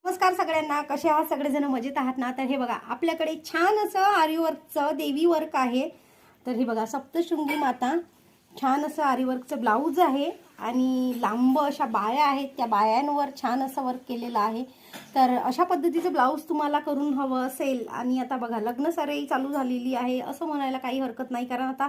नमस्कार सगळ्यांना, कसे आहात सगळेजण? मजेत आहात ना? तर हे बघा, आपल्याकडे छान असं आरीवर्कचं देवी वर्क आहे. तर हे बघा, सप्तशृंगी माता, छान असं आरीवर्कचं ब्लाऊज आहे आणि लांब अशा बाया आहेत, त्या बायांवर छान असं वर्क केलेलं आहे. तर अशा पद्धतीचं ब्लाऊज तुम्हाला करून हवं असेल आणि आता बघा लग्न सराई चालू झालेली आहे असं म्हणायला काही हरकत नाही, कारण आता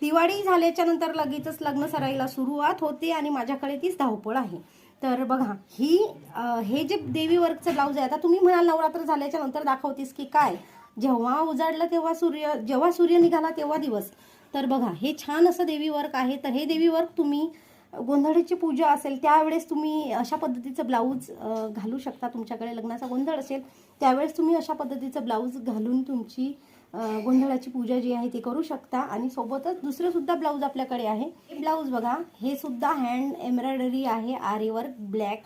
दिवाळी झाल्याच्या नंतर लगेचच लग्न सराईला सुरुवात होते आणि माझ्याकडे तीच धावपळ आहे. तर बघा, हे जे देवी वर्कचं ब्लाऊज आहे, आता तुम्ही म्हणाल नवरात्र झाल्याच्या नंतर दाखवतीस की काय, जेव्हा उजाडलं तेव्हा जेव्हा सूर्य निघाला तेव्हा दिवस. तर बघा, हे छान असं देवी वर्क आहे. तर हे देवी वर्क तुम्ही गोंधळीची पूजा असेल त्यावेळेस तुम्ही अशा पद्धतीचं ब्लाऊज घालू शकता. तुमच्याकडे लग्नाचा गोंधळ असेल त्यावेळेस तुम्ही अशा पद्धतीचं ब्लाऊज घालून तुमची गोंधळाची पूजा जी आहे ती करू शकता. आणि सोबतच दुसरं सुद्धा ब्लाऊज आपल्याकडे आहे. हे ब्लाऊज बघा, हे सुद्धा हँड एम्ब्रॉयडरी आहे, आरी वर्क ब्लॅक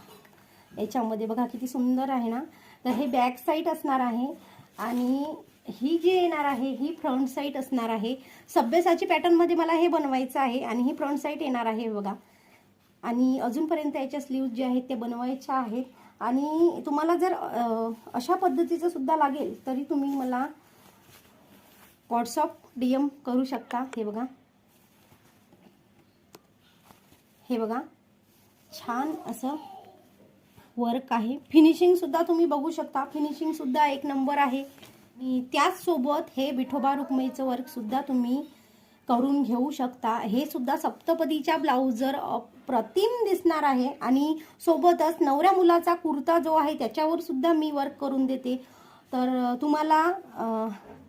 याच्यामध्ये. बघा किती सुंदर आहे ना. तर हे बॅक साईड असणार आहे आणि ही जी येणार आहे ही फ्रंट साईड असणार आहे. सभ्यसाची पॅटर्नमध्ये मला हे बनवायचं आहे आणि ही फ्रंट साईड येणार आहे बघा. आणि अजूनपर्यंत याच्या स्लीव्ज जे आहेत ते बनवायच्या आहेत. आणि तुम्हाला जर अशा पद्धतीचं सुद्धा लागेल तरी तुम्ही मला व्हॉट्सअप DM करू शकता. हे बघा, हे बघा, छान असं वर्क आहे. फिनिशिंग सुद्धा तुम्ही बघू शकता, फिनिशिंग सुद्धा एक नंबर आहे. आणि त्याचसोबत हे विठोबा रुक्मिणीचं वर्क सुद्धा तुम्ही करून घेऊ शकता. हे सुद्धा सप्तपदीच्या ब्लाऊजर अप्रतिम दिसणार आहे. आणि सोबतच नवऱ्या मुलाचा कुर्ता जो आहे त्याच्यावर सुद्धा मी वर्क करून देते. तर तुम्हाला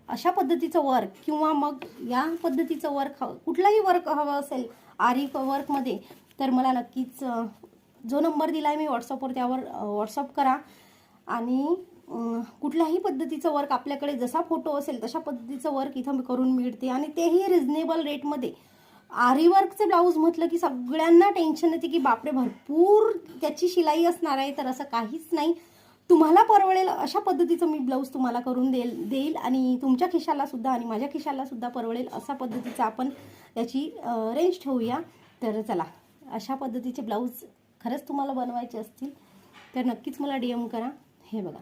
अशा पद्धतीचं वर्क किंवा मग या पद्धतीचं वर्क, कुठलाही वर्क हवं असेल आरी वर्कमध्ये, तर मला नक्कीच जो नंबर दिला आहे मी व्हॉट्सअपवर त्यावर व्हॉट्सअप करा. आणि कुठल्याही पद्धतीचं वर्क आपल्याकडे जसा फोटो असेल तशा पद्धतीचं वर्क इथं करून मिळते आणि तेही रिजनेबल रेटमध्ये. आरी वर्कचे ब्लाऊज म्हटलं की सगळ्यांना टेन्शन येते की बापरे भरपूर त्याची शिलाई असणार आहे. तर असं काहीच नाही, तुम्हाला परवडेल अशा पद्धतीचं मी ब्लाऊज तुम्हाला करून देईल आणि तुमच्या खिशाला सुद्धा आणि माझ्या खिशाला सुद्धा परवडेल अशा पद्धतीचं आपण याची रेंज ठेवूया. तर चला, अशा पद्धतीचे ब्लाऊज खरंच तुम्हाला बनवायचे असतील तर नक्कीच मला DM करा. हे बघा,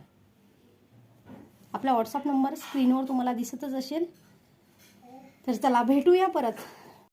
आपला व्हॉट्सअप नंबर स्क्रीनवर तुम्हाला दिसतच असेल. तर चला, भेटूया परत.